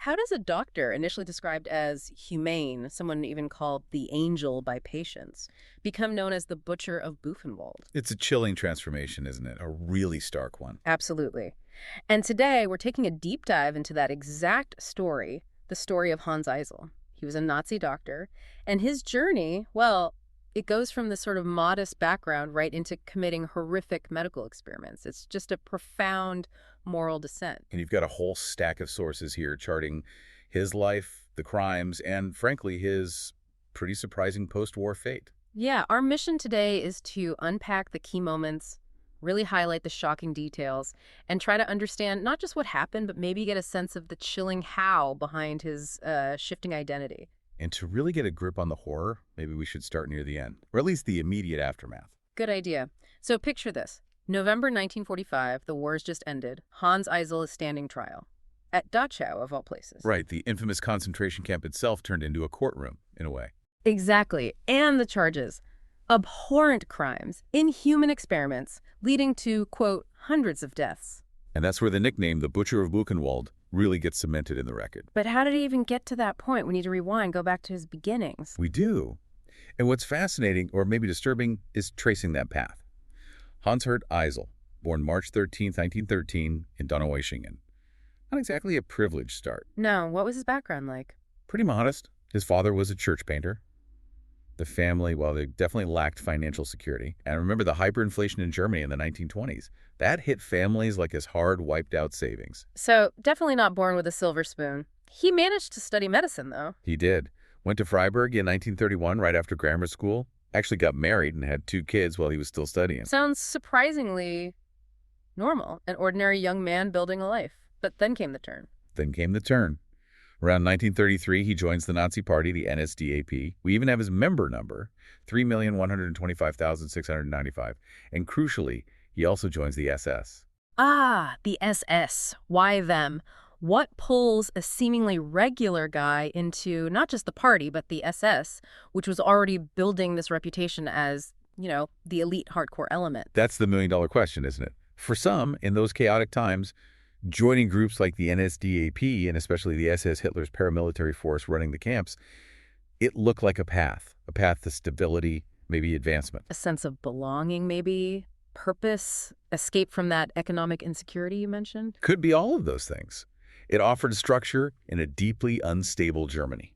How does a doctor, initially described as humane, someone even called the angel by patients, become known as the Butcher of Buchenwald? It's a chilling transformation, isn't it? A really stark one. Absolutely. And today we're taking a deep dive into that exact story, the story of Hans Eisele. He was a Nazi doctor, and his journey, well, it goes from this sort of modest background right into committing horrific medical experiments. It's just a profound moral descent. And you've got a whole stack of sources here charting his life, the crimes, and frankly, his pretty surprising post-war fate. Yeah, our mission today is to unpack the key moments, really highlight the shocking details, and try to understand not just what happened, but maybe get a sense of the chilling how behind his shifting identity. And to really get a grip on the horror, maybe we should start near the end, or at least the immediate aftermath. Good idea. So picture this. November 1945, the war's just ended. Hans Eisele is standing trial. At Dachau, of all places. Right, the infamous concentration camp itself turned into a courtroom, in a way. Exactly. And the charges. Abhorrent crimes, inhuman experiments, leading to, quote, hundreds of deaths. And that's where the nickname, the Butcher of Buchenwald, really gets cemented in the record. But how did he even get to that point? We need to rewind, go back to his beginnings. We do. And what's fascinating, or maybe disturbing, is tracing that path. Hans Eisele, born March 13, 1913, in Donaueschingen. Not exactly a privileged start. No, what was his background like? Pretty modest. His father was a church painter. The family, well, they definitely lacked financial security. And remember the hyperinflation in Germany in the 1920s. That hit families like his hard, wiped-out savings. So, definitely not born with a silver spoon. He managed to study medicine, though. He did. Went to Freiburg in 1931, right after grammar school. Actually got married and had 2 kids while he was still studying. Sounds surprisingly normal. An ordinary young man building a life. But then came the turn. Then came the turn. Around 1933, he joins the Nazi Party, the NSDAP. We even have his member number, 3,125,695. And crucially, he also joins the SS. Ah, the SS. Why them? What pulls a seemingly regular guy into not just the party, but the SS, which was already building this reputation as, the elite hardcore element? That's the million-dollar question, isn't it? For some, in those chaotic times, joining groups like the NSDAP and especially the SS, Hitler's paramilitary force running the camps, it looked like a path to stability, maybe advancement. A sense of belonging, maybe? Purpose? Escape from that economic insecurity you mentioned? Could be all of those things. It offered structure in a deeply unstable Germany.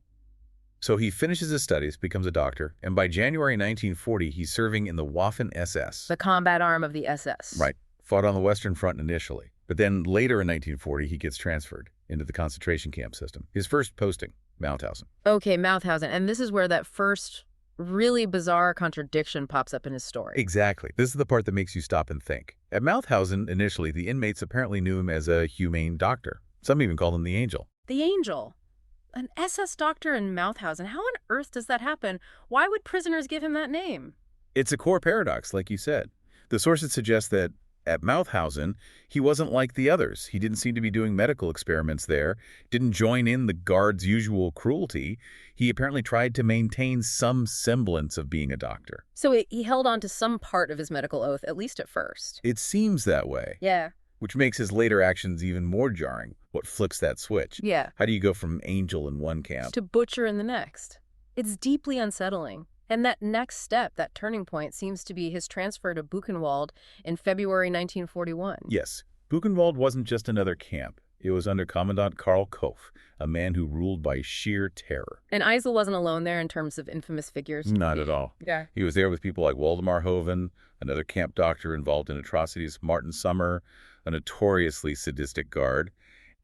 So he finishes his studies, becomes a doctor, and by January 1940, he's serving in the Waffen-SS. The combat arm of the SS. Right. Fought on the Western Front initially. But then later in 1940, he gets transferred into the concentration camp system. His first posting, Mauthausen. Okay, Mauthausen. And this is where that first really bizarre contradiction pops up in his story. Exactly. This is the part that makes you stop and think. At Mauthausen, initially, the inmates apparently knew him as a humane doctor. Some even called him the Angel. The Angel? An SS doctor in Mauthausen? How on earth does that happen? Why would prisoners give him that name? It's a core paradox, like you said. The sources suggest that at Mauthausen, he wasn't like the others. He didn't seem to be doing medical experiments there, didn't join in the guards' usual cruelty. He apparently tried to maintain some semblance of being a doctor. So he held on to some part of his medical oath, at least at first. It seems that way. Yeah. Which makes his later actions even more jarring. What flips that switch? Yeah. How do you go from angel in one camp to butcher in the next? It's deeply unsettling. And that next step, that turning point, seems to be his transfer to Buchenwald in February 1941. Yes. Buchenwald wasn't just another camp. It was under Commandant Karl Koch, a man who ruled by sheer terror. And Eisele wasn't alone there in terms of infamous figures? Not at all. Yeah. He was there with people like Waldemar Hoven, another camp doctor involved in atrocities, Martin Sommer, a notoriously sadistic guard,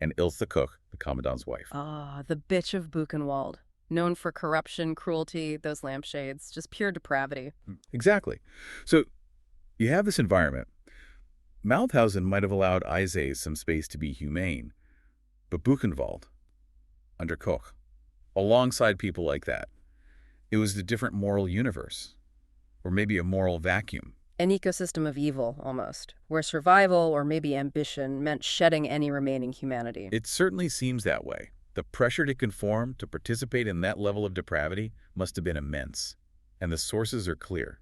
and Ilse Koch, the commandant's wife. Ah, the bitch of Buchenwald. Known for corruption, cruelty, those lampshades, just pure depravity. Exactly. So you have this environment. Mauthausen might have allowed Eisele some space to be humane, but Buchenwald, under Koch, alongside people like that, it was a different moral universe, or maybe a moral vacuum. An ecosystem of evil, almost, where survival or maybe ambition meant shedding any remaining humanity. It certainly seems that way. The pressure to conform, to participate in that level of depravity, must have been immense. And the sources are clear.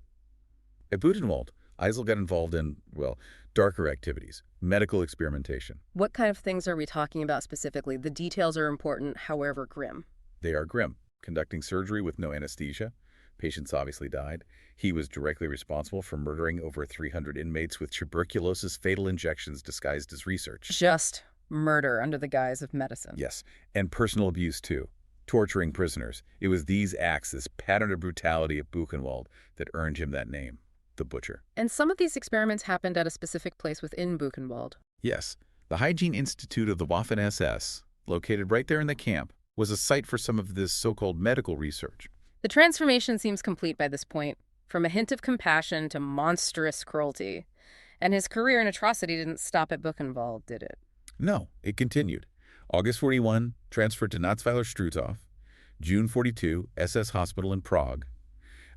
At Buchenwald, Eisele got involved in, well, darker activities, medical experimentation. What kind of things are we talking about specifically? The details are important, however grim. They are grim. Conducting surgery with no anesthesia. Patients obviously died. He was directly responsible for murdering over 300 inmates with tuberculosis fatal injections disguised as research. Just murder under the guise of medicine. Yes, and personal abuse too. Torturing prisoners. It was these acts, this pattern of brutality at Buchenwald, that earned him that name, the Butcher. And some of these experiments happened at a specific place within Buchenwald. Yes, the Hygiene Institute of the Waffen-SS, located right there in the camp, was a site for some of this so-called medical research. The transformation seems complete by this point, from a hint of compassion to monstrous cruelty. And his career in atrocity didn't stop at Buchenwald, did it? No, it continued. August 41, transferred to Natzweiler-Struthof. June 42, SS Hospital in Prague.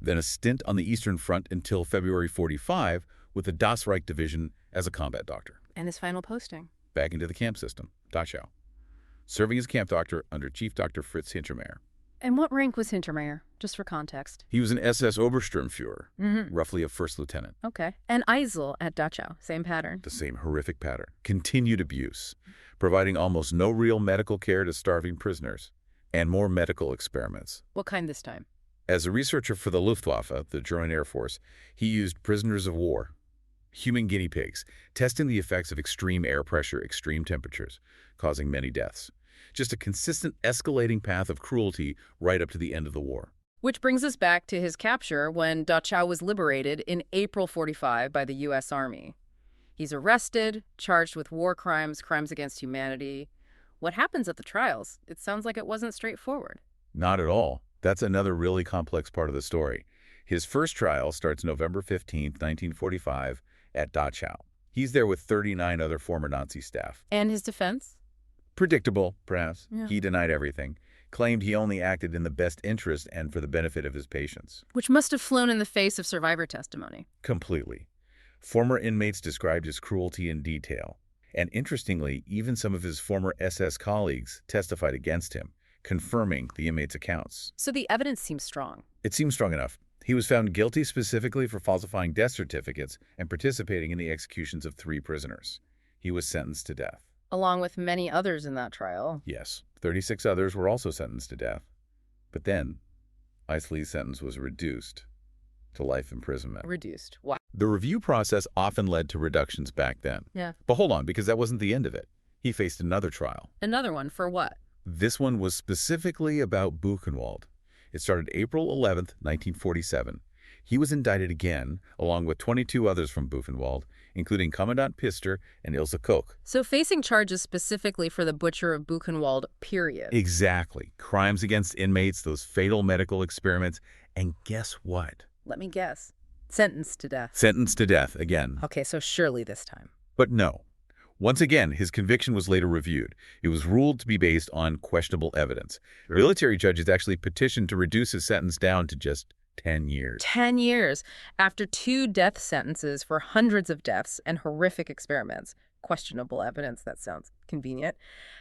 Then a stint on the Eastern Front until February 45 with the Das Reich Division as a combat doctor. And his final posting? Back into the camp system, Dachau. Serving as camp doctor under Chief Dr. Fritz Hintermeyer. And what rank was Hintermeyer, just for context? He was an SS Obersturmführer, roughly a first lieutenant. Okay. And Eisele at Dachau, same pattern? The same horrific pattern. Continued abuse, providing almost no real medical care to starving prisoners, and more medical experiments. What kind this time? As a researcher for the Luftwaffe, the German Air Force, he used prisoners of war, human guinea pigs, testing the effects of extreme air pressure, extreme temperatures, causing many deaths. Just a consistent escalating path of cruelty right up to the end of the war. Which brings us back to his capture when Dachau was liberated in April 45 by the U.S. Army. He's arrested, charged with war crimes, crimes against humanity. What happens at the trials? It sounds like it wasn't straightforward. Not at all. That's another really complex part of the story. His first trial starts November 15, 1945, at Dachau. He's there with 39 other former Nazi staff. And his defense? Predictable, perhaps. Yeah. He denied everything, claimed he only acted in the best interest and for the benefit of his patients. Which must have flown in the face of survivor testimony. Completely. Former inmates described his cruelty in detail. And interestingly, even some of his former SS colleagues testified against him, confirming the inmates' accounts. So the evidence seems strong. It seems strong enough. He was found guilty specifically for falsifying death certificates and participating in the executions of 3 prisoners. He was sentenced to death. Along with many others in that trial. Yes, 36 others were also sentenced to death. But then, Eisele's sentence was reduced to life imprisonment. Reduced. Wow. The review process often led to reductions back then. Yeah. But hold on, because that wasn't the end of it. He faced another trial. Another one for what? This one was specifically about Buchenwald. It started April 11th, 1947. He was indicted again, along with 22 others from Buchenwald, including Commandant Pister and Ilse Koch. So facing charges specifically for the Butcher of Buchenwald, period. Exactly. Crimes against inmates, those fatal medical experiments, and guess what? Let me guess. Sentenced to death. Sentenced to death again. Okay, so surely this time. But no. Once again, his conviction was later reviewed. It was ruled to be based on questionable evidence. Sure. Military judges actually petitioned to reduce his sentence down to just 10 years. 10 years after 2 death sentences for hundreds of deaths and horrific experiments. Questionable evidence, that sounds convenient.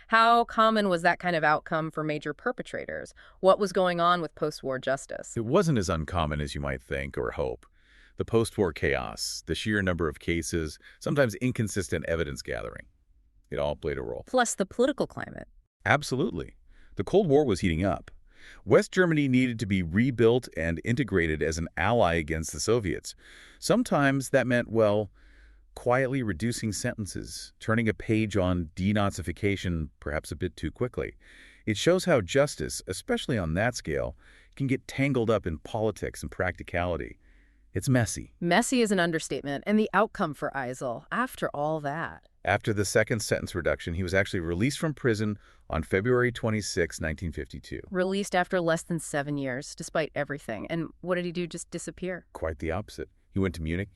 How common was that kind of outcome for major perpetrators? What was going on with post-war justice? It wasn't as uncommon as you might think or hope. The post-war chaos, the sheer number of cases, sometimes inconsistent evidence gathering. It all played a role. Plus the political climate. Absolutely. The Cold War was heating up. West Germany needed to be rebuilt and integrated as an ally against the Soviets. Sometimes that meant, well, quietly reducing sentences, turning a page on denazification perhaps a bit too quickly. It shows how justice, especially on that scale, can get tangled up in politics and practicality. It's messy. Messy is an understatement, and the outcome for Eisele, after all that. After the second sentence reduction, he was actually released from prison on February 26, 1952. Released after less than 7 years, despite everything. And what did he do? Just disappear? Quite the opposite. He went to Munich,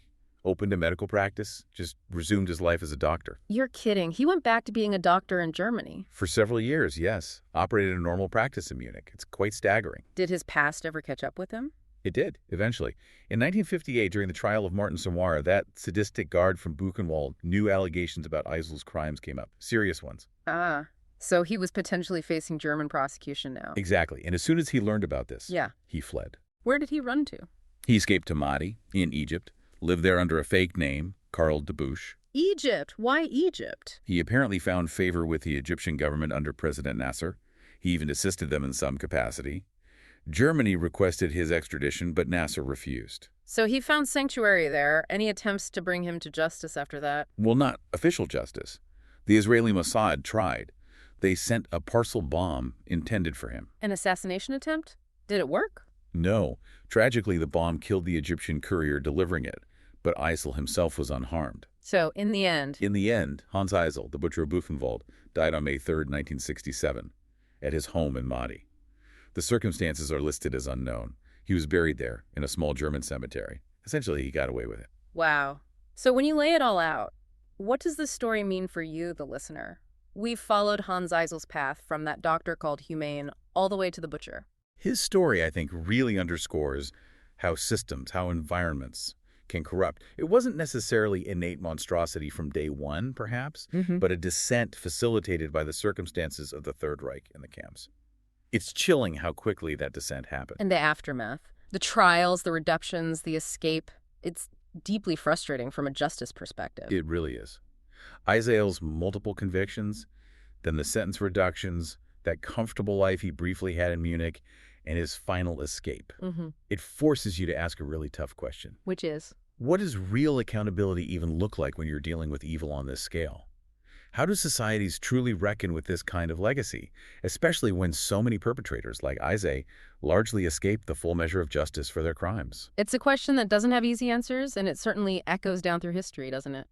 opened a medical practice, just resumed his life as a doctor. You're kidding. He went back to being a doctor in Germany. For several years, yes. Operated a normal practice in Munich. It's quite staggering. Did his past ever catch up with him? It did, eventually. In 1958, during the trial of Martin Samara, that sadistic guard from Buchenwald, new allegations about Eisele's crimes came up. Serious ones. Ah, so he was potentially facing German prosecution now. Exactly. And as soon as he learned about this, yeah, he fled. Where did he run to? He escaped to Mahdi in Egypt, lived there under a fake name, Karl de Buch. Egypt. Why Egypt? He apparently found favor with the Egyptian government under President Nasser. He even assisted them in some capacity. Germany requested his extradition, but Nasser refused. So he found sanctuary there. Any attempts to bring him to justice after that? Well, not official justice. The Israeli Mossad tried. They sent a parcel bomb intended for him. An assassination attempt? Did it work? No. Tragically, the bomb killed the Egyptian courier delivering it, but Eisele himself was unharmed. So, in the end, Hans Eisele, the butcher of Buchenwald, died on May 3, 1967, at his home in Mahdi. The circumstances are listed as unknown. He was buried there, in a small German cemetery. Essentially, he got away with it. wow. So when you lay it all out, what does this story mean for you, the listener? We've followed Hans Eisele's path from that doctor called humane all the way to the butcher. His story, I think, really underscores how systems, how environments can corrupt. It wasn't necessarily innate monstrosity from day one, perhaps, but a descent facilitated by the circumstances of the Third Reich in the camps. It's chilling how quickly that descent happened. And the aftermath. The trials, the reductions, the escape. It's deeply frustrating from a justice perspective. It really is. Eisele's multiple convictions, then the sentence reductions, that comfortable life he briefly had in Munich, and his final escape. It forces you to ask a really tough question. Which is? What does real accountability even look like when you're dealing with evil on this scale? How do societies truly reckon with this kind of legacy, especially when so many perpetrators like Eisele largely escape the full measure of justice for their crimes? It's a question that doesn't have easy answers, and it certainly echoes down through history, doesn't it?